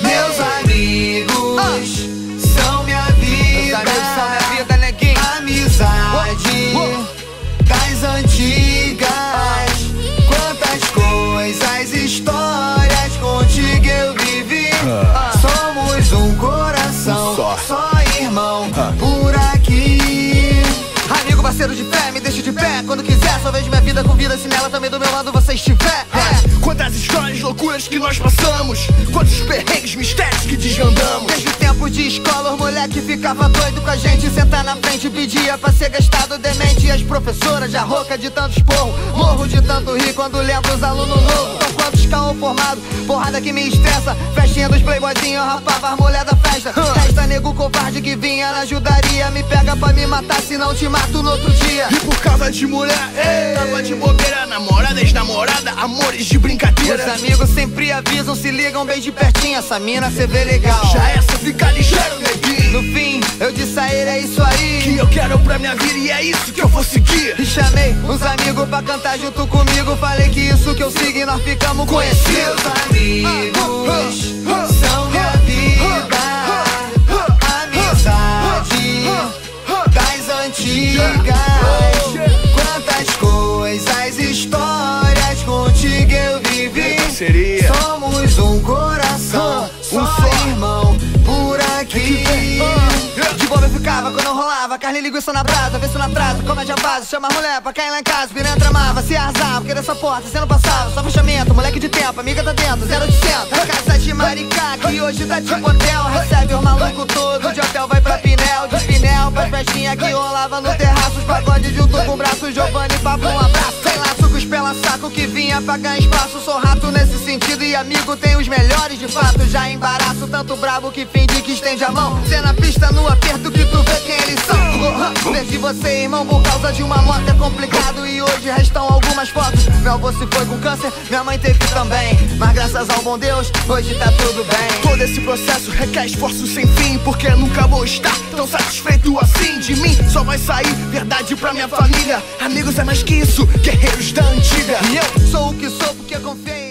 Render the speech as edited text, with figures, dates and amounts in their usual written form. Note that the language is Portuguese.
Meus amigos são minha vida. Meus amigos são minha vida, neguinho. Amizade das antigas. Quantas coisas, histórias contigo eu vivi. Somos um coração, só irmão por aqui. Amigo, parceiro de fé, me deixa de pé quando quiser. Só vejo minha vida com vida se nela também do meu lado você estiver. Quantas histórias, loucuras que nós passamos, quantos perrengues, mistérios que desvendamos. Desde o tempo de escola, os moleque ficava doido com a gente. Sentar na frente pedia pra ser gastado demente. E as professoras já rouca de tanto esporro, morro de tanto rir quando lembro os alunos novos. São quantos caô formado, porrada que me estressa. Festinha dos playboyzinhos, rapava as mulher da festa. Resta nego covarde que vinha na ajudaria. Me pega pra me matar, senão te mato no outro dia. E por causa de mulher, tava de bobeira, namorada, ex-namorada, amores de brincadeira. Os amigos sempre avisam, se ligam bem de pertinho. Essa mina cê vê legal, Já essa fica ligeiro, neguinho. no fim, eu disse a ele, é isso aí Que eu quero pra minha vida e é isso que eu vou seguir. E chamei uns amigos pra cantar junto comigo. Falei que isso que eu sigo e nós ficamos conhecidos. Meus amigos são minha vida. Amizade das antigas. Quantas coisas, histórias contigo eu vivi. Seria Somos um coração, só irmão por aqui. De boa eu ficava quando eu rolava carne e linguiça na brasa, vê se não atrasa, comédia base. Chama a mulher pra cair lá em casa, piranha tramava, se arrasava, porque dessa porta cê não passava. Só fechamento, moleque de tempo, amiga tá dentro, 0800. Casa de Maricá, que hoje tá tipo hotel. Recebe os malucos todos, de hotel vai pra Pinel. De Pinel pra festinha que rolava no terraço. Os pagodes junto com o braço, Giovanni, papo, um abraço. Sem laço com os pela saco que vinha pra ganhar espaço. Sou rato nesse sentido e amigo tem os melhores de fato. Já embaraço, tanto brabo que finge que estende a mão. Cê na pista no aperto que tu vê quem eles são. Perdi você, irmão, por causa de uma moto, é complicado. E hoje restam algumas fotos. Meu avô se foi com câncer, minha mãe teve também. Mas graças ao bom Deus, hoje tá tudo bem. todo esse processo requer esforço sem fim, porque nunca vou estar tão satisfeito assim. De mim só vai sair verdade pra minha família. Amigos é mais que isso, guerreiros da antiga. E eu sou o que sou porque confiei